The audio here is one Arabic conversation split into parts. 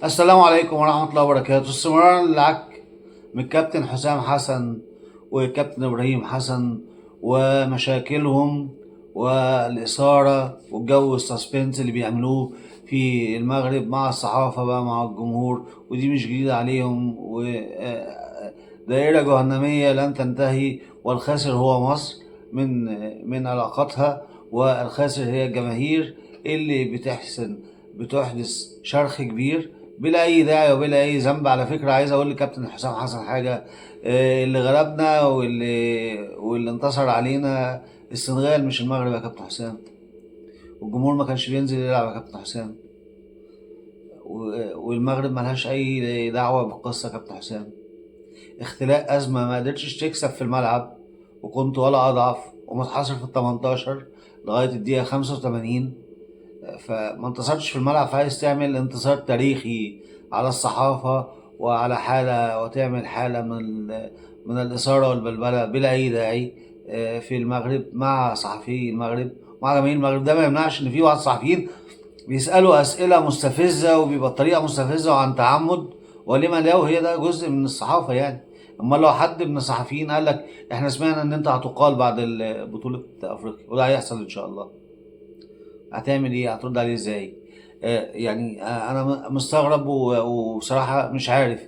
السلام عليكم ورحمة الله وبركاته. استمرارا للعك من الكابتن حسام حسن والكابتن إبراهيم حسن ومشاكلهم والإثارة والجو السسبنس اللي بيعملوه في المغرب مع الصحافة بقى مع الجمهور، ودي مش جديدة عليهم، ودائرة جهنمية لن تنتهي، والخاسر هو مصر من علاقاتها، والخاسر هي الجماهير اللي بتحدث شرخ كبير بلا اي داعي وبلا اي ذنب. على فكره، عايز اقول لكابتن حسام حسن حاجه. اللي غلبنا واللي انتصر علينا السنغال مش المغرب يا كابتن حسام، والجمهور ما كانش بينزل يلعب يا كابتن حسام، والمغرب ملهاش اي دعوه بالقصه يا كابتن حسام. اختلاء ازمه ما قدرتش تكسب في الملعب، وكنت ولا اضعف ومتحاصر في ال 18 لغايه الدقيقه 85، فما انتصرتش في الملعب، فعايز تعمل انتصار تاريخي على الصحافة وعلى حالة، وتعمل حالة من الإثارة والبلبلة بلا أي داعي في المغرب مع صحفيي المغرب مع جماهير المغرب. ده ما يمنعش إن في بعض الصحفيين بيسألوا أسئلة مستفزة وبيبقى الطريقة مستفزة وعن تعمد، ولما لا، وهي ده جزء من الصحافة يعني. أما لو حد من الصحفيين قال لك إحنا سمعنا إن أنت هتقال بعد بطولة أفريقيا، وده هيحصل إن شاء الله، هتعمل ايه؟ هترد عليه ازاي؟ يعني انا مستغرب وبصراحه مش عارف،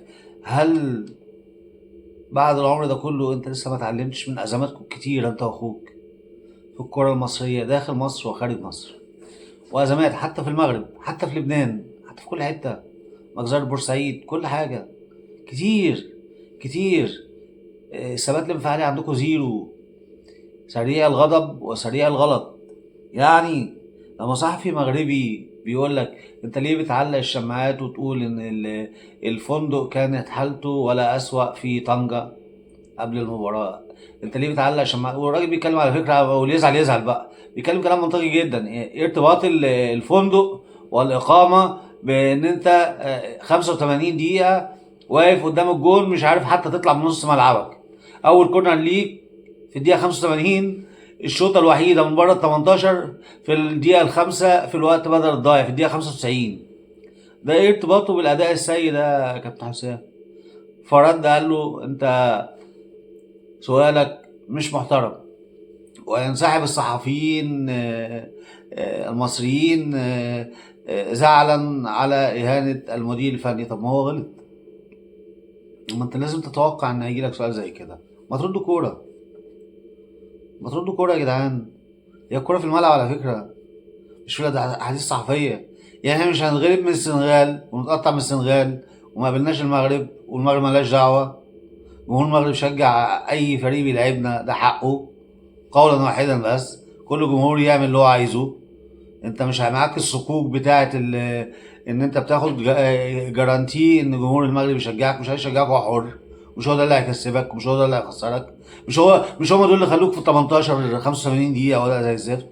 هل بعد العمر ده كله انت لسه ما اتعلمتش من ازماتكم كتير انت واخوك في الكره المصريه داخل مصر وخارج مصر؟ وازمات حتى في المغرب، حتى في لبنان، حتى في كل حته، مجزرة بورسعيد، كل حاجه كتير كتير. الثبات الانفعالي عندكم زيرو، سريع الغضب وسريع الغلط. يعني لما صحفي مغربي بيقول لك انت ليه بتعلق الشماعات وتقول ان الفندق كانت حالته ولا اسوأ في طنجة قبل المباراة، انت ليه بتعلق الشماعات؟ والراجل بيتكلم على فكرة، واللي يزعل يزعل بقى، بيتكلم كلام منطقي جدا. ايه ارتباط الفندق والإقامة بان انت 85 دقيقة واقف قدام الجون مش عارف حتى تطلع من نص ملعبك؟ اول كورنر ليك في الدقيقة 85، الشوطة الوحيدة من بره ال 18 في الدقيقة الخامسة في الوقت بدل الضايع في الدقيقة 95. ده ايه ارتباطه بالأداء السيء ده يا كابتن حسام؟ فرد قال له انت سؤالك مش محترم، وينسحب الصحفيين المصريين زعلا على إهانة المدير الفني. طب ما هو غلط، ما انت لازم تتوقع ان هيجي لك سؤال زي كده. ما تردوا كورة، ما تردوا كورة يا جدعان. هي الكورة في الملعب على فكرة، مش في احاديث صحفيه. يعني احنا مش هنغلب من السنغال ونتقطع من السنغال وما قابلناش المغرب والمغرب مالهاش دعوه. جمهور المغرب شجع اي فريق بيلعبنا، ده حقه قولا واحدا، بس كل جمهور يعمل اللي هو عايزه. انت مش معاك الصكوك بتاعه ان انت بتاخد جارانتي ان جمهور المغرب يشجعك. مش هيشجعك، هو حر، مش هو ده اللي هيكسبك، مش هو ده اللي هيخسرك، مش هم دول اللي خلوك في 18 85 دقيقه ولا زي الزفت.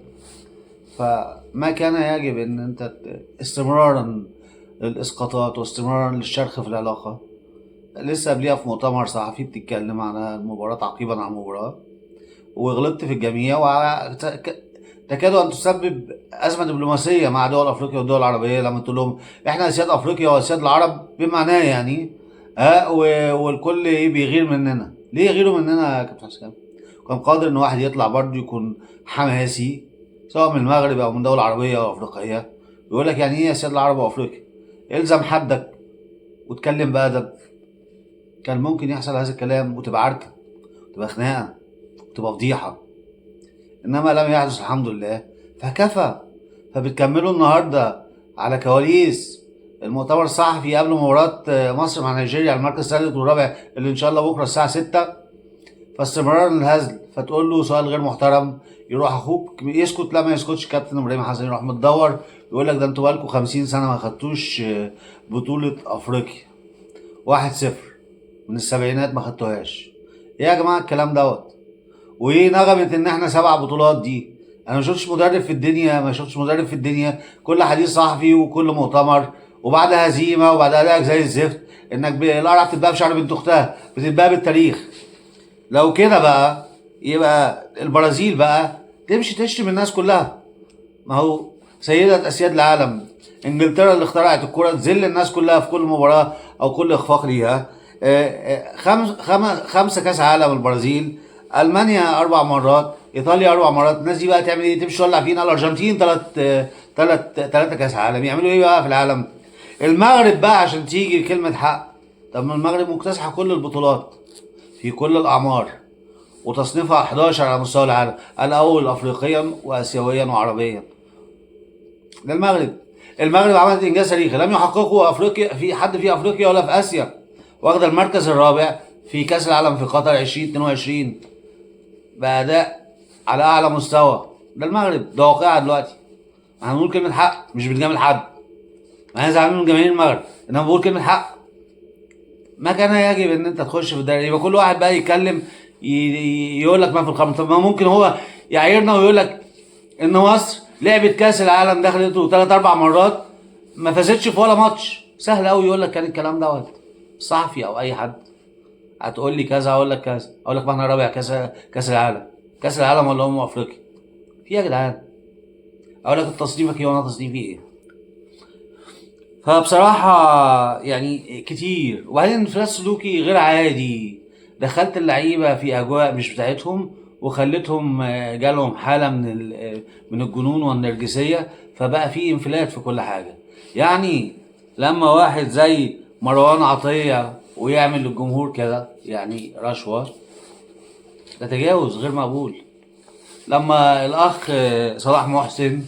فما كان يجب ان انت استمرارا للاسقاطات واستمرارا للشرخ في العلاقه. لسه قبليها في مؤتمر صحفي بتتكلم عن المباراه تعقيبا على المباراه، وغلطت في الجميع، تكاد ان تسبب ازمه دبلوماسيه مع دول افريقيا والدول العربيه لما تقول لهم احنا اسياد افريقيا واسياد العرب بمعناه يعني. والكل بيغير مننا. ليه يغيروا مننا يا كابتن حسام؟ كان قادر ان واحد يطلع برضه يكون حماسي، سواء من المغرب او من دولة عربية او افريقية، يقول لك يعني ايه يا سيد العرب وافريقيا، الزم حدك واتكلم بأدب. كان ممكن يحصل هذا الكلام وتبقى عركة، وتبقى خناقة، وتبقى فضيحة، انما لم يحدث الحمد لله، فكفى. فبتكملوا النهارده على كواليس المؤتمر الصحفي قبل مباراة مصر مع نيجيريا على المركز الثالث والرابع اللي ان شاء الله بكره الساعة 6. فاستمرار الهزل، فتقول له سؤال غير محترم، يروح اخوك يسكت. لا، ما يسكتش كابتن ابراهيم حسن، يروح متدور يقول لك ده انتوا بقالكوا 50 سنه ما خدتوش بطوله افريقيا، 1-0 من السبعينات ما خدتوهاش. ايه يا جماعه الكلام دوت؟ وايه نغمه ان احنا 7 بطولات دي؟ انا ما شفتش مدرب في الدنيا، ما شفتش مدرب في الدنيا كل حديث صحفي وكل مؤتمر وبعد هزيمه وبعد ادائك زي الزفت انك القرعه بتتباع بشعر بنت اختها، بتتباع بالتاريخ. لو كده بقى يبقى البرازيل بقى تمشي تشتم الناس كلها. ما هو سيدة أسياد العالم انجلترا اللي اخترعت الكرة تذل الناس كلها في كل مباراة او كل اخفاق ليها. خمسة كاس عالم البرازيل، المانيا 4 مرات، ايطاليا 4 مرات. الناس دي بقى تعمل ايه؟ تمشي تولع فينا. الارجنتين ثلاثة كاس عالم. يعملوا ايه بقى في العالم؟ المغرب بقى عشان تيجي كلمة حق. طب ما المغرب مكتسحة كل البطولات في كل الاعمار، وتصنيفها 11 على مستوى العالم، الاول افريقيا واسيويا وعربيا. ده المغرب. المغرب عملت انجاز تاريخي لم يحققه افريقيا، في حد في افريقيا ولا في اسيا. واخده المركز الرابع في كاس العالم في قطر 2022 باداء على اعلى مستوى. ده المغرب، ده واقعها دلوقتي. هنقول كلمه حق، مش بنجامل حد. انا زعلان من جماهير المغرب انما بقول كلمه حق. ما كان يجب ان انت تخش في الدوري، يبقى كل واحد بقى يتكلم يقول لك ما في الخمر. طب ما ممكن هو يعايرنا ويقول لك ان مصر لعبت كاس العالم دخلته 3 4 مرات ما فازتش في ولا ماتش. سهل قوي يقول لك كان الكلام دوت صحفي او اي حد. هتقول لي كذا اقول لك كذا، اقول لك ما احنا رابع كاس العالم. كاس العالم ولا افريقيا؟ في يا جدعان. اقول لك تصنيفك ايه وانا تصنيفي ايه. فبصراحة يعني كتير. وبعدين انفلات سلوكي غير عادي. دخلت اللعيبة في أجواء مش بتاعتهم وخلتهم جالهم حالة من الجنون والنرجسية. فبقى في انفلات في كل حاجة. يعني لما واحد زي مروان عطية ويعمل للجمهور كده يعني رشوة، ده تجاوز غير مقبول. لما الأخ صلاح محسن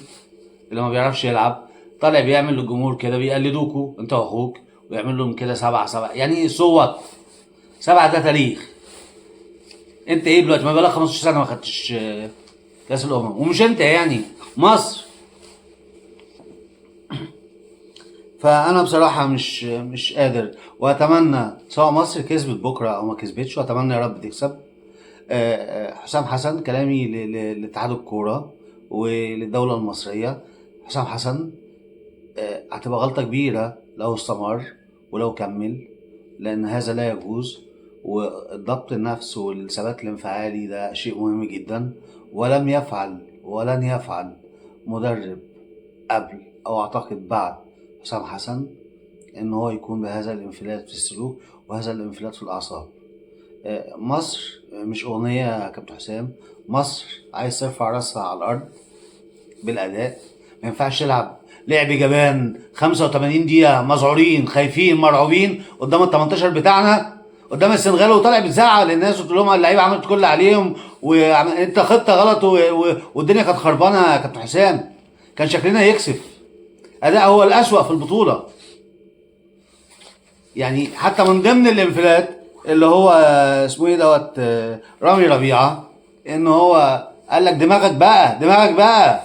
اللي ما بيعرفش يلعب طالع بيعمل للجمهور كده بيقلدوكوا انت واخوك ويعمل لهم كده 7 7 يعني صوت 7 ده تاريخ. انت ايه دلوقتي؟ ما بقالك 15 سنه ما خدتش كاس الامم. ومش انت يعني، مصر. فانا بصراحه مش قادر. واتمنى سواء مصر كسبت بكره او ما كسبتش، واتمنى يا رب تكسب. حسام حسن كلامي لاتحاد الكوره وللدوله المصريه. حسام حسن هتبقى غلطة كبيرة لو استمر ولو كمل، لأن هذا لا يجوز. والضبط النفس والثبات الانفعالي ده شيء مهم جدا. ولن يفعل مدرب قبل أو أعتقد بعد حسام حسن إن هو يكون بهذا الانفلات في السلوك وهذا الانفلات في الأعصاب. مصر مش أغنية يا كابتن حسام. مصر عايز ترفع راسها على الأرض بالاداء. ما ينفعش تلعب لعب جبان 85 دقيقه مذعورين خايفين مرعوبين قدام ال 18 بتاعنا قدام السنغال، وطالع بتزعق للناس وتقول لهم اللعيبه عملت كل اللي عليهم وانت خطه غلط والدنيا كانت خربانه. يا كابتن حسام كان شكلنا يكسف. اداء هو الاسوأ في البطوله. يعني حتى من ضمن الانفلات اللي هو اسمه ايه دوت رامي ربيعه، ان هو قال لك دماغك بقى دماغك بقى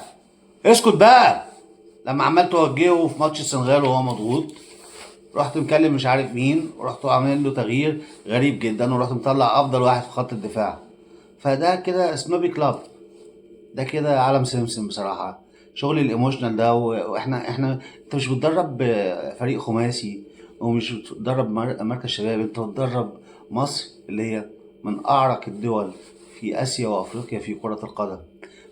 اسكت بقى. لما عمال توجهه في ماتش السنغال وهو مضغوط، رحت مكلم مش عارف مين ورحت عامل له تغيير غريب جدا ورحت مطلع افضل واحد في خط الدفاع. فده كده سنوبي كلاب. ده كده عالم سمسم بصراحه. شغل الايموشنال ده واحنا انت مش بتدرب فريق خماسي ومش بتدرب مركز شباب. انت بتدرب مصر اللي هي من اعرق الدول في اسيا وافريقيا في كرة القدم.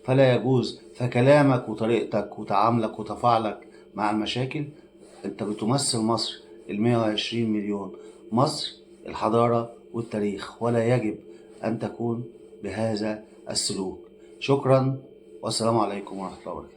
فلا يجوز. فكلامك وطريقتك وتعاملك وتفاعلك مع المشاكل انت بتمثل مصر 120 مليون. مصر الحضارة والتاريخ، ولا يجب ان تكون بهذا السلوك. شكرا والسلام عليكم ورحمة الله وبركاته.